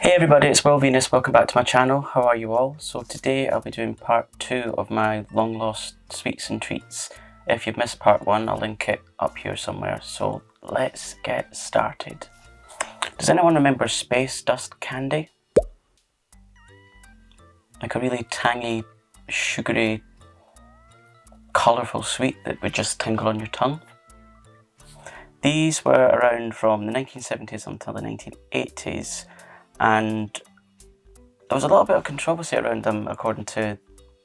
Hey everybody, it's Will Venus. Welcome back to my channel. How are you all? So today I'll be doing part 2 of my long lost sweets and treats. If you've missed part 1, I'll link it up here somewhere. So let's get started. Does anyone remember space dust candy? Like a really tangy, sugary, colourful sweet that would just tingle on your tongue. These were around from the 1970s until the 1980s. And there was a little bit of controversy around them according to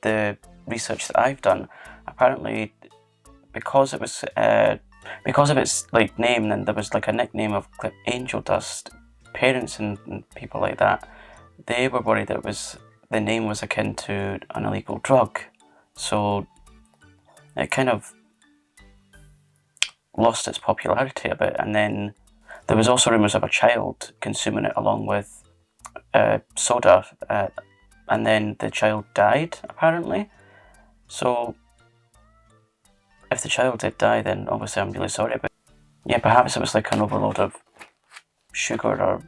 the research that I've done. Apparently, because of its like name, and there was like a nickname of angel dust, parents and people like that, they were worried that the name was akin to an illegal drug. So it kind of lost its popularity a bit, and then there was also rumours of a child consuming it along with soda, and then the child died, apparently. So if the child did die, then obviously I'm really sorry, but yeah, perhaps it was like an overload of sugar or,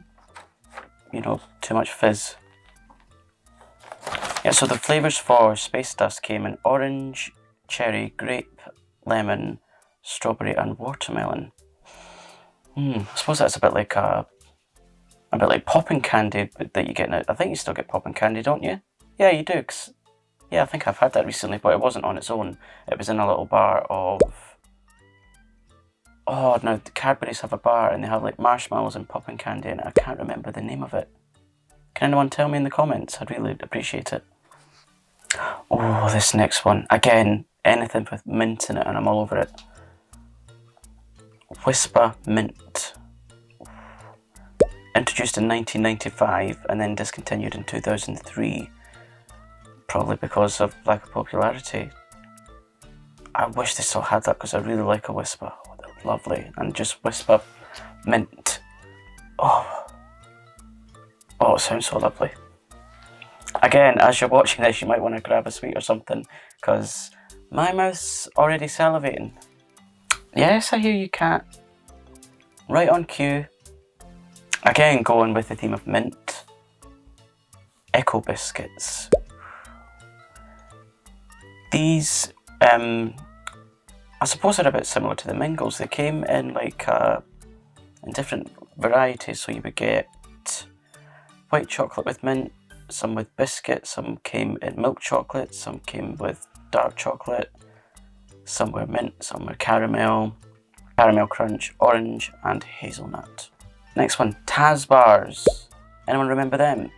too much fizz. Yeah, so the flavours for Space Dust came in orange, cherry, grape, lemon, strawberry and watermelon. I suppose that's a bit like popping candy that you get now. I think you still get popping candy, don't you? Yeah, you do. Yeah, I think I've had that recently, but it wasn't on its own. It was in a little bar of... Oh, now the Cadbury's have a bar and they have like marshmallows and popping candy in it. I can't remember the name of it. Can anyone tell me in the comments? I'd really appreciate it. Oh, this next one. Again, anything with mint in it and I'm all over it. Whisper Mint. Introduced in 1995 and then discontinued in 2003, probably because of lack of popularity. I wish they still had that because I really like a Whisper. Oh, they're lovely. And just Whisper Mint. Oh, it sounds so lovely. Again, as you're watching this, you might want to grab a sweet or something because my mouth's already salivating. Yes, I hear you, cat. Right on cue. Again, going with the theme of mint. Echo biscuits. These, I suppose they're a bit similar to the Mingles. They came in in different varieties. So you would get white chocolate with mint, some with biscuit, some came in milk chocolate, some came with dark chocolate, some were mint, some were caramel crunch, orange and hazelnut. Next one, Taz Bars. Anyone remember them?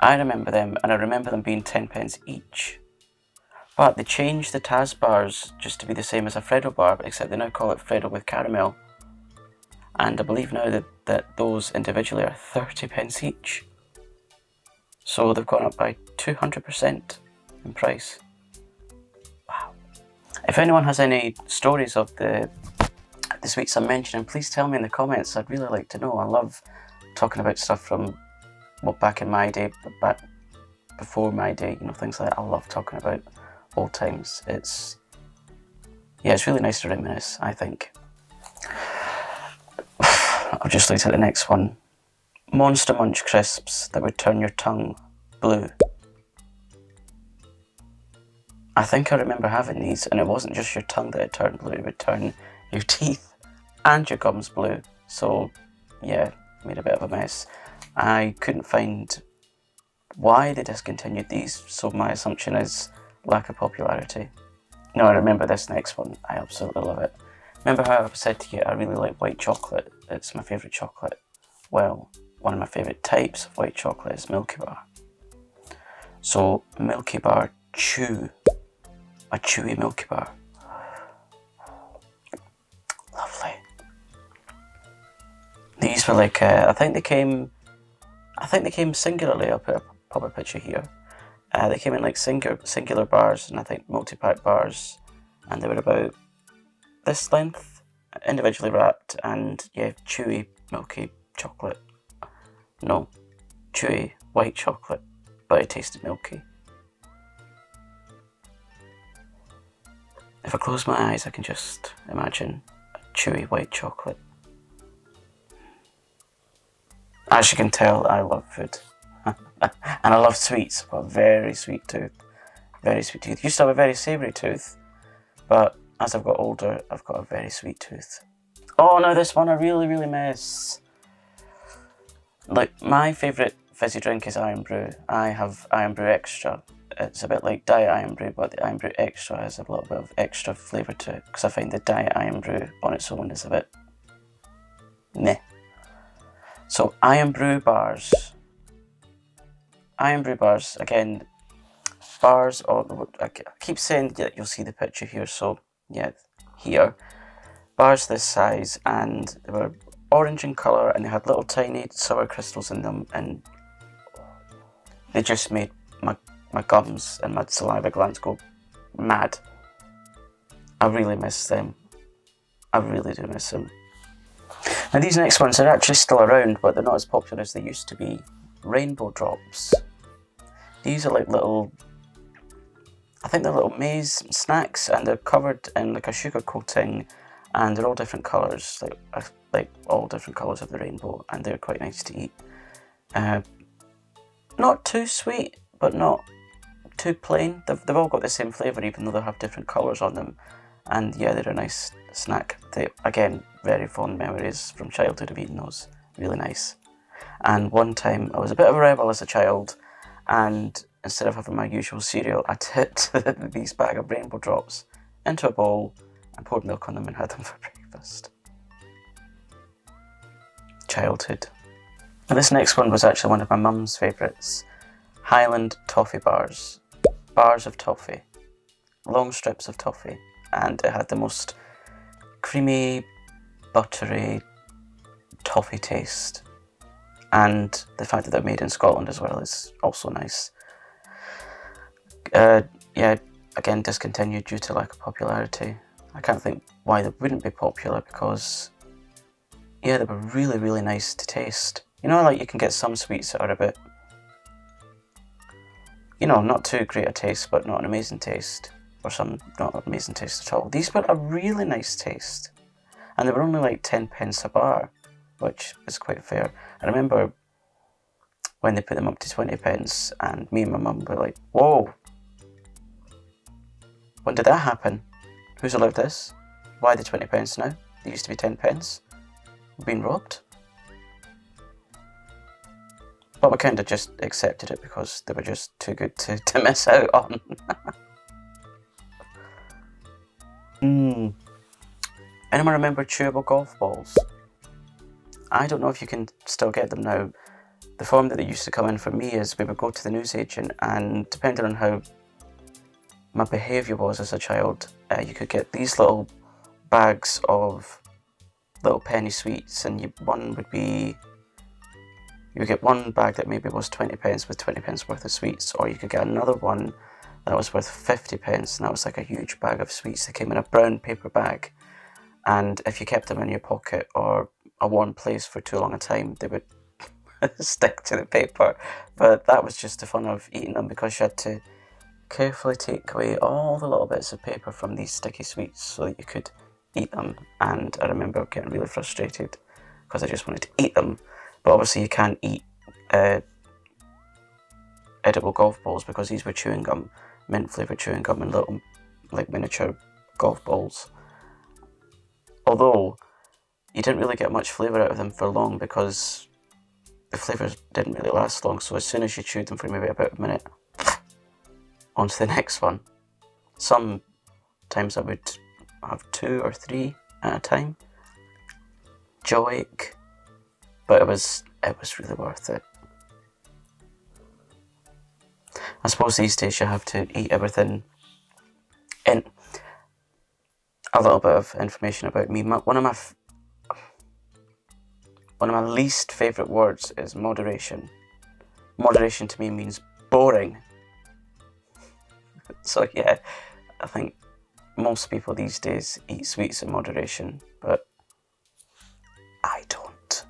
I remember them, and I remember them being 10p each. But they changed the Taz Bars just to be the same as a Freddo bar, except they now call it Freddo with caramel. And I believe now that those individually are 30p each. So they've gone up by 200% in price. Wow. If anyone has any stories of the sweets I'm mentioning, please tell me in the comments. I'd really like to know. I love talking about stuff from, back in my day, back before my day, things like that. I love talking about old times. It's really nice to reminisce, I think. I'll just look at the next one. Monster Munch crisps that would turn your tongue blue. I think I remember having these, and it wasn't just your tongue that it turned blue, it would turn your teeth and your gums blue. So yeah, made a bit of a mess. I couldn't find why they discontinued these, so my assumption is lack of popularity. No, I remember this next one. I absolutely love it. Remember how I said to you I really like white chocolate? It's my favourite chocolate. Well, one of my favourite types of white chocolate is Milky Bar. So Milky Bar Chew. A chewy Milky Bar. Lovely. These were like, I think they came singularly. I'll pop a picture here. They came in like singular bars and I think multi-pack bars, and they were about this length, individually wrapped, and yeah, chewy milky chocolate. No, chewy white chocolate, but it tasted milky. If I close my eyes, I can just imagine a chewy white chocolate. As you can tell, I love food. And I love sweets. I've got a very sweet tooth. Very sweet tooth. Used to have a very savoury tooth, but as I've got older, I've got a very sweet tooth. Oh no, this one I really, really miss. Like, my favourite fizzy drink is Iron Brew. I have Iron Brew Extra. It's a bit like Diet Iron Brew, but the Iron Brew Extra has a little bit of extra flavour to it, because I find the Diet Iron Brew on its own is a bit meh. So, Iron Brew bars. Iron Brew bars, again, bars, I keep saying that you'll see the picture here, so yeah, here. Bars this size, and they were orange in colour, and they had little tiny sour crystals in them, and they just made my gums and my saliva glands go mad. I really miss them. I really do miss them. Now these next ones are actually still around, but they're not as popular as they used to be. Rainbow drops. These are like little, I think they're little maize snacks, and they're covered in like a sugar coating, and they're all different colours, like all different colours of the rainbow, and they're quite nice to eat. Not too sweet, but not too plain. They've all got the same flavour, even though they have different colours on them. And yeah, they're a nice snack. They, again, very fond memories from childhood of eating those. Really nice. And one time, I was a bit of a rebel as a child, and instead of having my usual cereal, I tipped these bag of rainbow drops into a bowl and poured milk on them and had them for breakfast. Childhood. And this next one was actually one of my mum's favourites. Highland Toffee Bars. Bars of toffee. Long strips of toffee. And it had the most creamy, buttery toffee taste. And the fact that they're made in Scotland as well is also nice. Yeah, again, discontinued due to lack of popularity. I can't think why they wouldn't be popular, because yeah, they were really, really nice to taste. You know, like you can get some sweets that are a bit, you know, not too great a taste, but not an amazing taste. Or some not an amazing taste at all. These were a really nice taste. And they were only like 10 pence a bar, which is quite fair. I remember when they put them up to 20 pence, and me and my mum were like, whoa, when did that happen? Who's allowed this? Why the 20 pence now? They used to be 10 pence. We've been robbed. But we kind of just accepted it because they were just too good to miss out on. Anyone remember chewable golf balls? I don't know if you can still get them now. The form that they used to come in for me is we would go to the newsagent, and depending on how my behaviour was as a child, you could get these little bags of little penny sweets, and one would be, you would get one bag that maybe was 20 pence with 20 pence worth of sweets, or you could get another one that was worth 50 pence, and that was like a huge bag of sweets that came in a brown paper bag. And if you kept them in your pocket or a warm place for too long a time, they would stick to the paper. But that was just the fun of eating them, because you had to carefully take away all the little bits of paper from these sticky sweets so that you could eat them. And I remember getting really frustrated because I just wanted to eat them. But obviously you can't eat edible golf balls, because these were chewing gum, mint flavoured chewing gum, and little like miniature golf balls. Although you didn't really get much flavour out of them for long, because the flavours didn't really last long. So as soon as you chewed them for maybe about a minute, on to the next one. Sometimes I would have 2 or 3 at a time. Joy-ache. But it was really worth it. I suppose these days you have to eat everything. And a little bit of information about me. One of my least favourite words is moderation. Moderation to me means boring. So yeah, I think most people these days eat sweets in moderation, but I don't.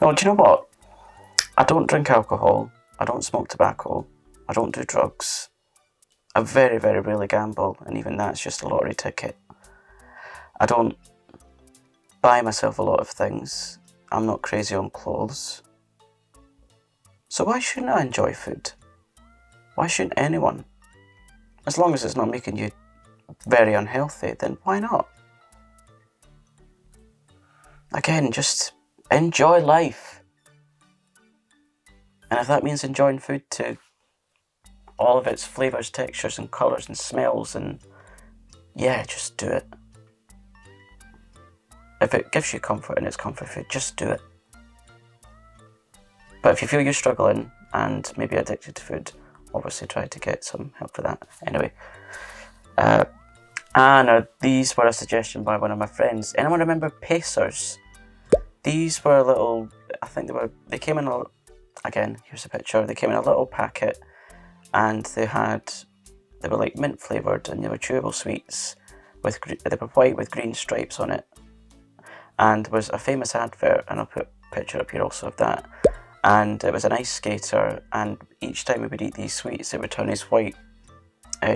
Oh, do you know what? I don't drink alcohol, I don't smoke tobacco, I don't do drugs. I very, very rarely gamble, and even that's just a lottery ticket. I don't buy myself a lot of things. I'm not crazy on clothes. So why shouldn't I enjoy food? Why shouldn't anyone? As long as it's not making you very unhealthy, then why not? Again, just enjoy life. And if that means enjoying food to all of its flavours, textures and colours and smells, and yeah, just do it. If it gives you comfort and it's comfort food, just do it. But if you feel you're struggling and maybe addicted to food, obviously try to get some help for that. Anyway, these were a suggestion by one of my friends. Anyone remember Pacers? These were little, I think they came in a, again, here's a picture, they came in a little packet, and they were like mint flavoured, and they were chewable sweets, they were white with green stripes on it. And there was a famous advert, and I'll put a picture up here also of that, and it was an ice skater, and each time he would eat these sweets it would turn his white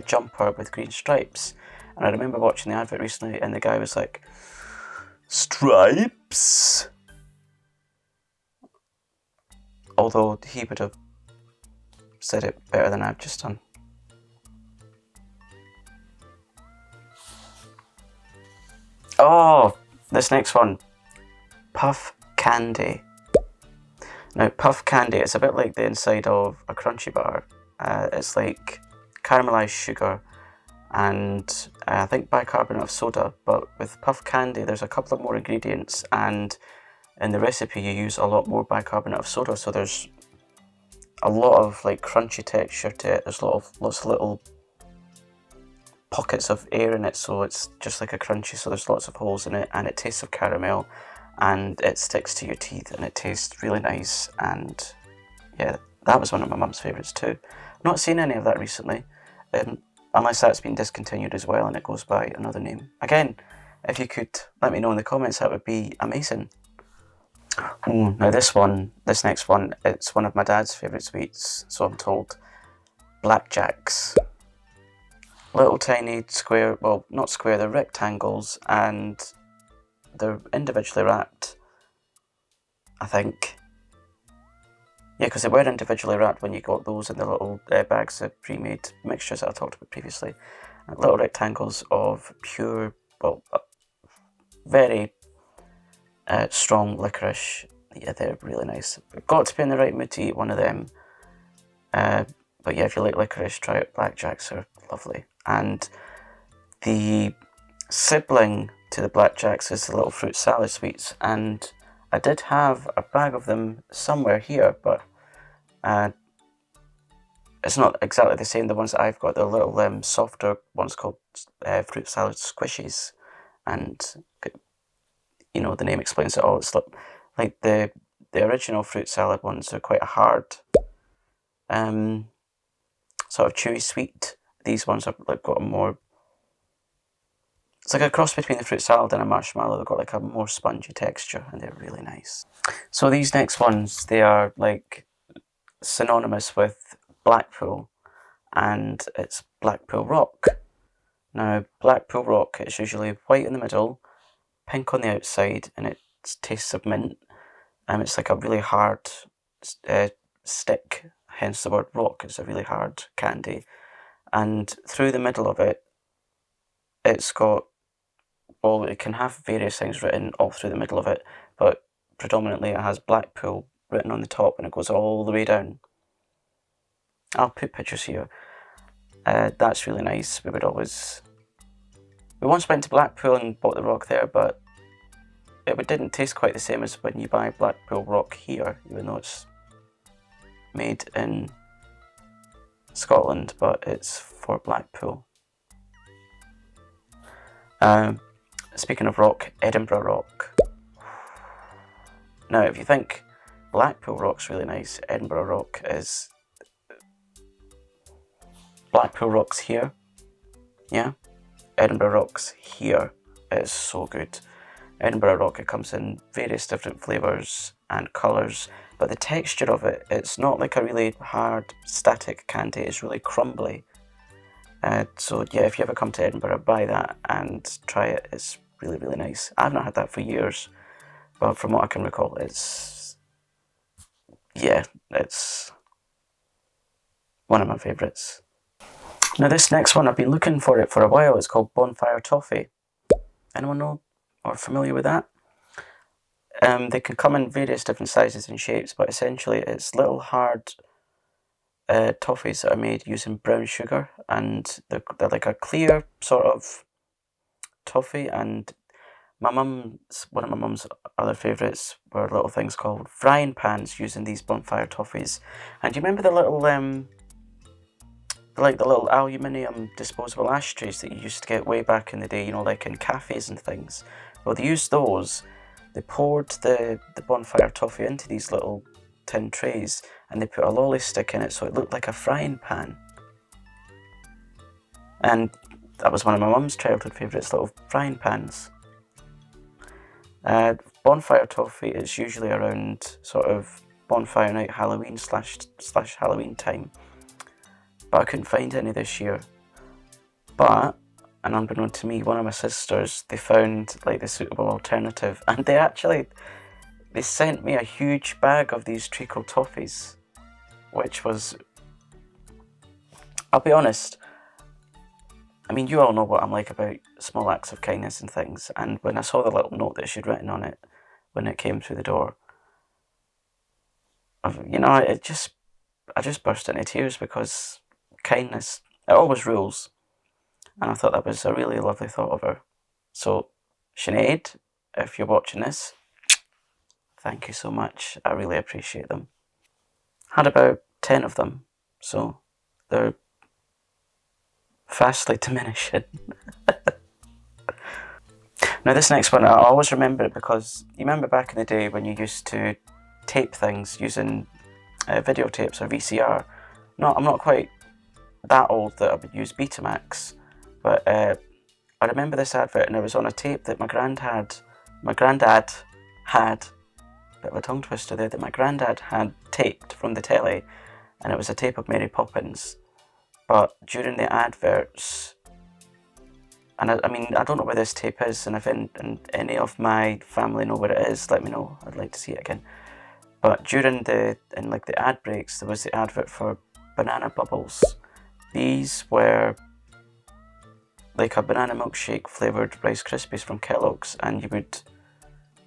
jumper with green stripes. And I remember watching the advert recently, and the guy was like, "Stripes?" Although he would have said it better than I've just done. Oh, this next one, Puff Candy. Now, Puff Candy is a bit like the inside of a Crunchy Bar. It's like caramelised sugar and I think bicarbonate of soda, but with Puff Candy there's a couple of more ingredients, and in the recipe you use a lot more bicarbonate of soda, so there's a lot of like crunchy texture to it. There's lots of little pockets of air in it, so it's just like a crunchy, so there's lots of holes in it, and it tastes of caramel, and it sticks to your teeth, and it tastes really nice. And yeah, that was one of my mum's favourites too. Not seen any of that recently, unless that's been discontinued as well and it goes by another name. Again, if you could let me know in the comments, that would be amazing. Now this next one, it's one of my dad's favourite sweets, so I'm told. Blackjacks. Little tiny square, well, not square, they're rectangles, and they're individually wrapped, I think. Yeah, because they were individually wrapped when you got those in the little bags of pre-made mixtures that I talked about previously. Little rectangles of pure, well, very strong licorice. Yeah, they're really nice. Got to be in the right mood to eat one of them. But yeah, if you like licorice, try out Blackjacks, are lovely. And the sibling to the Blackjacks is the little fruit salad sweets, and I did have a bag of them somewhere here, but it's not exactly the same. The ones that I've got, they're little softer ones called fruit salad squishies, and you know, the name explains it all. It's like the original fruit salad ones are quite a hard, sort of chewy sweet. These ones have like got a more, it's like a cross between the fruit salad and a marshmallow. They've got like a more spongy texture, and they're really nice. So these next ones, they are like synonymous with Blackpool, and it's Blackpool Rock. Now, Blackpool Rock is usually white in the middle, pink on the outside, and it tastes of mint. It's like a really hard stick, hence the word rock. It's a really hard candy. And through the middle of it, it's got, well, it can have various things written all through the middle of it, but predominantly it has Blackpool written on the top, and it goes all the way down. I'll put pictures here. That's really nice. We once went to Blackpool and bought the rock there, but it didn't taste quite the same as when you buy Blackpool Rock here, even though it's made in Scotland, but it's for Blackpool. Speaking of rock, Edinburgh Rock. Now, if you think Blackpool Rock's really nice, Edinburgh Rock is... Blackpool Rock's here, yeah? Edinburgh Rock's here. It's so good. Edinburgh Rock, it comes in various different flavours and colours, but the texture of it, it's not like a really hard, static candy, it's really crumbly. So yeah, if you ever come to Edinburgh, buy that and try it. It's really, really nice. I've not had that for years, but from what I can recall, it's one of my favourites. Now this next one, I've been looking for it for a while. It's called Bonfire Toffee. Anyone know or familiar with that? They can come in various different sizes and shapes, but essentially it's little hard toffees that are made using brown sugar, and they're like a clear sort of toffee. And one of my mum's other favourites were little things called frying pans using these bonfire toffees. And do you remember the little like the little aluminium disposable ashtrays that you used to get way back in the day, like in cafes and things? Well, they used those. They poured the bonfire toffee into these little tin trays, and they put a lolly stick in it so it looked like a frying pan. And that was one of my mum's childhood favourites, little frying pans. Bonfire toffee is usually around sort of bonfire night, Halloween slash Halloween time, but I couldn't find any this year. But, and unbeknown to me, one of my sisters, they found like the suitable alternative, and they sent me a huge bag of these treacle toffees, which was, I'll be honest, I mean, you all know what I'm like about small acts of kindness and things, and when I saw the little note that she'd written on it when it came through the door, I just burst into tears, because kindness, it always rules, and I thought that was a really lovely thought of her. So, Sinead, if you're watching this, thank you so much. I really appreciate them. Had about 10 of them, so they're fastly diminishing. Now this next one, I always remember it because you remember back in the day when you used to tape things using videotapes or VCR. No, I'm not quite that old that I would use Betamax, but I remember this advert, and it was on a tape that my granddad had, bit of a tongue twister there, that my granddad had taped from the telly, and it was a tape of Mary Poppins. But during the adverts, and I mean, I don't know where this tape is, and if any of my family know where it is, let me know. I'd like to see it again. But during the ad breaks, there was the advert for banana bubbles. These were like a banana milkshake flavoured Rice Krispies from Kellogg's, and you would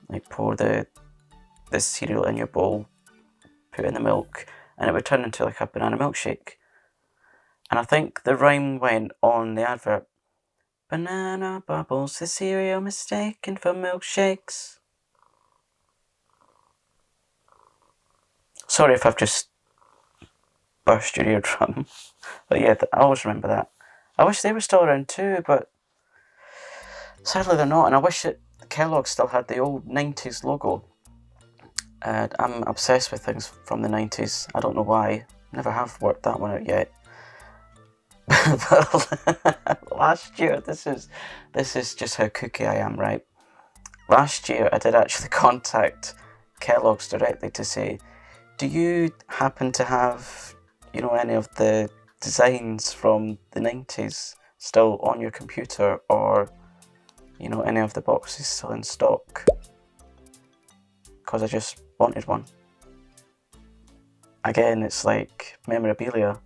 like pour this cereal in your bowl, put in the milk, and it would turn into like a banana milkshake. And I think the rhyme went on the advert, banana bubbles, the cereal mistaken for milkshakes. Sorry if I've just burst your eardrum, but yeah, I always remember that. I wish they were still around too, but sadly they're not, and I wish that Kellogg still had the old 90s logo. I'm obsessed with things from the 90s, I don't know why, never have worked that one out yet. But last year, this is just how kooky I am, right? Last year I did actually contact Kellogg's directly to say, do you happen to have, any of the designs from the 90s still on your computer, or, any of the boxes still in stock? Because I just wanted one. Again, it's like memorabilia.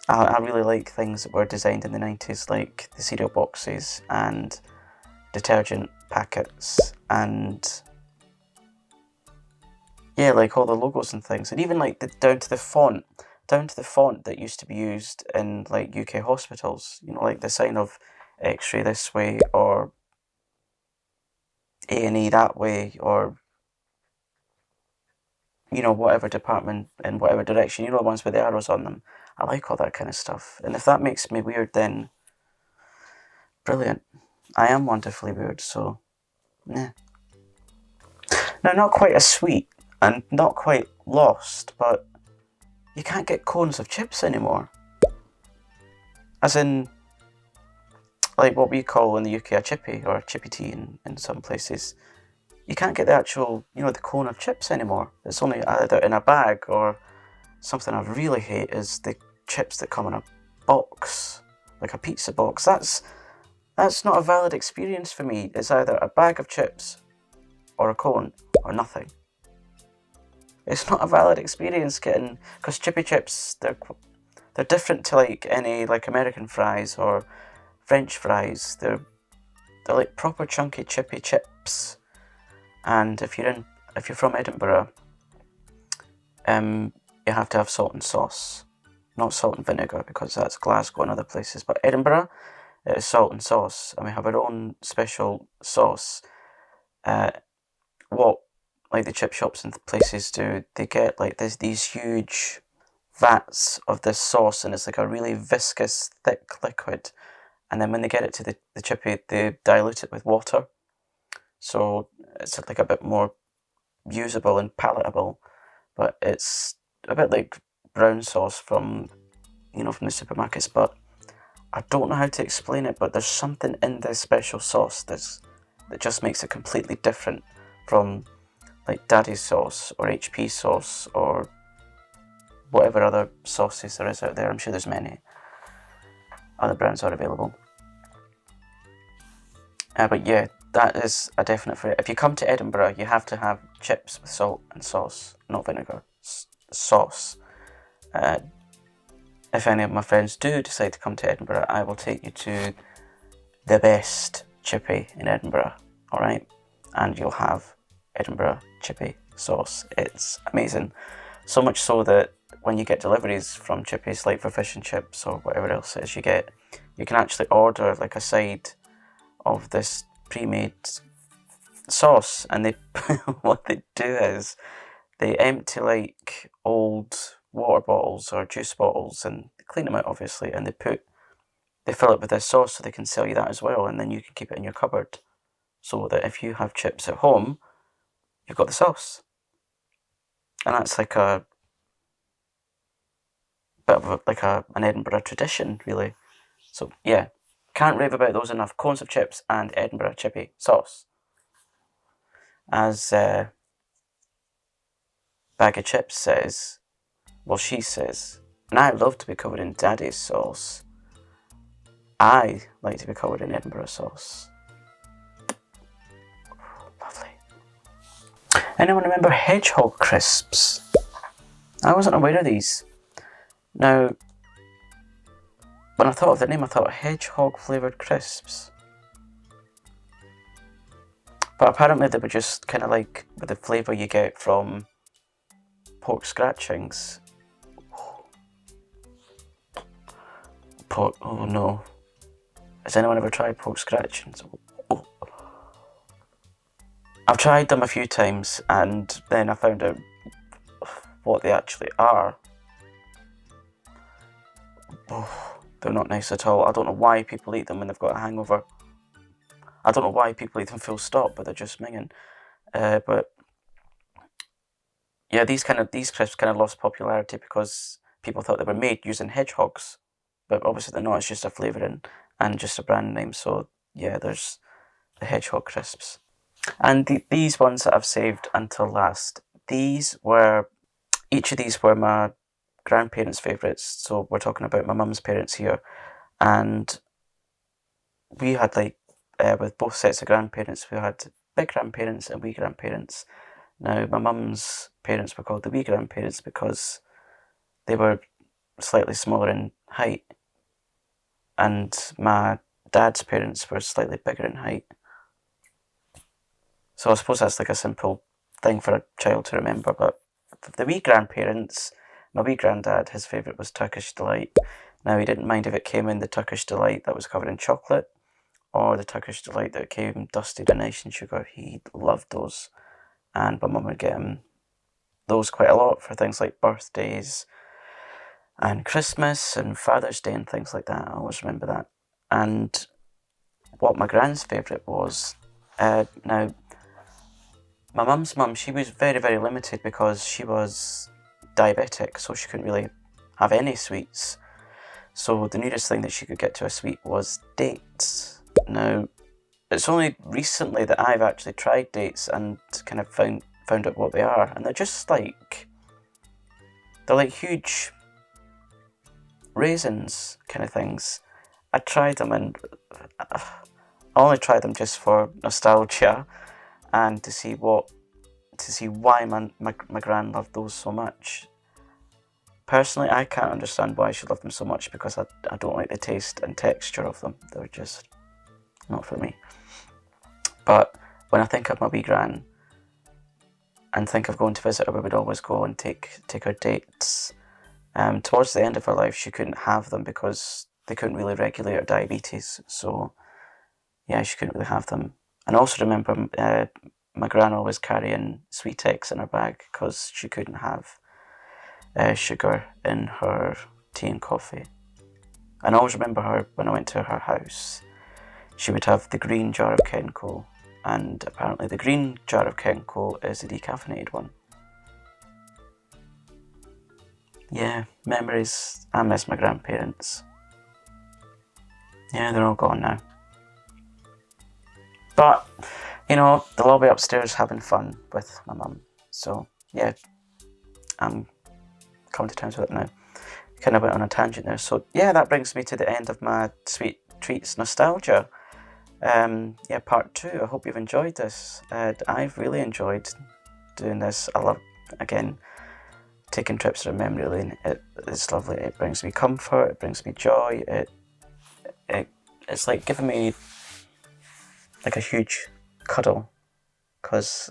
I really like things that were designed in the 90s, like the cereal boxes and detergent packets, and yeah, like all the logos and things, and even like down to the font that used to be used in like UK hospitals, like the sign of X-ray this way, or A&E that way, or whatever department in whatever direction, the ones with the arrows on them. I like all that kind of stuff. And if that makes me weird, then brilliant. I am wonderfully weird, so yeah. Now, not quite as sweet and not quite lost, but you can't get cones of chips anymore. As in, like what we call in the UK a chippy, or a chippy tea in some places. You can't get the actual, the cone of chips anymore. It's only either in a bag, or something I really hate is the chips that come in a box, like a pizza box. That's That's not a valid experience for me. It's either a bag of chips or a cone or nothing. It's not a valid experience getting, because chippy chips, they're different to like any like American fries or French fries. They're like proper chunky chippy chips. And if you're from Edinburgh, you have to have salt and sauce, not salt and vinegar, because that's Glasgow and other places. But Edinburgh, it is salt and sauce, and we have our own special sauce. What like the chip shops and places do, they get like these huge vats of this sauce, and it's like a really viscous, thick liquid. And then when they get it to the chippy, they dilute it with water, so it's like a bit more usable and palatable. But it's a bit like brown sauce from the supermarkets. But I don't know how to explain it. But there's something in this special sauce that just makes it completely different from like Daddy's sauce or HP sauce or whatever other sauces there is out there. I'm sure there's many other brands are available. But yeah, that is a definite for it. If you come to Edinburgh, you have to have chips with salt and sauce, not vinegar. Sauce. If any of my friends do decide to come to Edinburgh, I will take you to the best chippy in Edinburgh, alright? And you'll have Edinburgh chippy sauce. It's amazing. So much so that when you get deliveries from chippies, like for fish and chips or whatever else it is you get, you can actually order like a side of this pre-made sauce, and they what they do is they empty like old water bottles or juice bottles and clean them out obviously, and they fill it with this sauce so they can sell you that as well, and then you can keep it in your cupboard so that if you have chips at home, you've got the sauce. And that's like a bit of an Edinburgh tradition, really. So yeah, can't rave about those enough. Cones of chips and Edinburgh chippy sauce. As Bag of Chips says, well, she says, and I love to be covered in Daddy's sauce. I like to be covered in Edinburgh sauce. Lovely. Anyone remember Hedgehog Crisps? I wasn't aware of these. Now, when I thought of the name, I thought hedgehog flavoured crisps. But apparently they were just kind of like with the flavour you get from pork scratchings. Oh no. Has anyone ever tried pork scratchings? Oh. I've tried them a few times and then I found out what they actually are. Oh, they're not nice at all. I don't know why people eat them when they've got a hangover. I don't know why people eat them full stop, but they're just minging. But yeah, these crisps kind of lost popularity because people thought they were made using hedgehogs, but obviously they're not. It's just a flavouring and just a brand name. So yeah, there's the Hedgehog Crisps, and these ones that I've saved until last. Each of these were my grandparents' favourites. So we're talking about my mum's parents here, and we had with both sets of grandparents, we had big grandparents and wee grandparents. Now, my mum's parents were called the wee grandparents because they were slightly smaller in height, and my dad's parents were slightly bigger in height. So I suppose that's like a simple thing for a child to remember, but for the wee grandparents, my wee granddad, his favourite was Turkish Delight. Now, he didn't mind if it came in the Turkish Delight that was covered in chocolate, or the Turkish Delight that came dusted in icing sugar. He loved those. And my mum would get him those quite a lot for things like birthdays and Christmas and Father's Day and things like that. I always remember that. And what my grand's favourite was, now, my mum's mum, she was very, very limited because she was diabetic, so she couldn't really have any sweets. So the nearest thing that she could get to a sweet was dates. Now, it's only recently that I've actually tried dates and kind of found out what they are, and they're like huge raisins kind of things, I tried them, and I only tried them just for nostalgia and to see why my gran loved those so much. Personally, I can't understand why she loved them so much, because I don't like the taste and texture of them. They're just not for me. But when I think of my wee gran and think of going to visit her, we would always go and take her dates. Towards the end of her life, she couldn't have them because they couldn't really regulate her diabetes. So yeah, she couldn't really have them. And I also remember my gran always carrying Sweetex in her bag because she couldn't have sugar in her tea and coffee. And I always remember her, when I went to her house, she would have the green jar of Kenco, and apparently the green jar of Kenco is the decaffeinated one. Yeah, memories. I miss my grandparents. Yeah, they're all gone now. But, you know, they'll all be upstairs having fun with my mum. So, yeah, I'm coming to terms with it now. Kind of went on a tangent there. So, yeah, that brings me to the end of my sweet treats nostalgia. Part 2. I hope you've enjoyed this. I've really enjoyed doing this. I love, again, taking trips to memory lane. It's lovely. It brings me comfort. It brings me joy. It's like giving me like a huge cuddle, because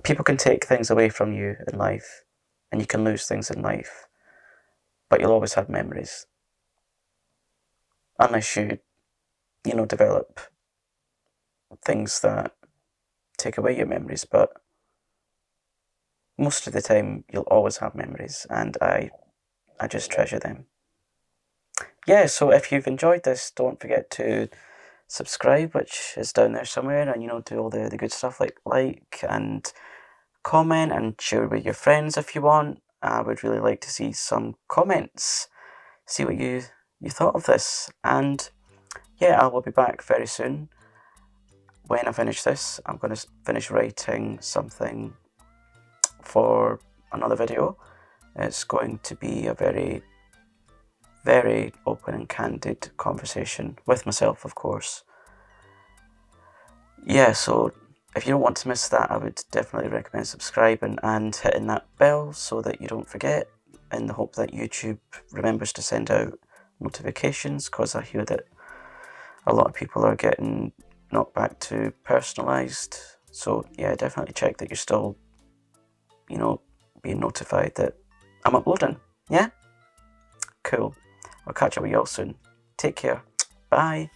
people can take things away from you in life, and you can lose things in life, but you'll always have memories, unless you develop things that take away your memories. But most of the time, you'll always have memories, and I just treasure them. Yeah, so if you've enjoyed this, don't forget to subscribe, which is down there somewhere, and do all the good stuff like and comment and share with your friends if you want. I would really like to see some comments, see what you thought of this. And yeah, I will be back very soon. When I finish this, I'm going to finish writing something for another video. It's going to be a very, very open and candid conversation with myself, of course. Yeah, so if you don't want to miss that, I would definitely recommend subscribing and hitting that bell so that you don't forget, in the hope that YouTube remembers to send out notifications, because I hear that a lot of people are getting knocked back to personalised. So yeah, definitely check that you're still, being notified that I'm uploading. Yeah? Cool. I'll catch up with you all soon. Take care. Bye.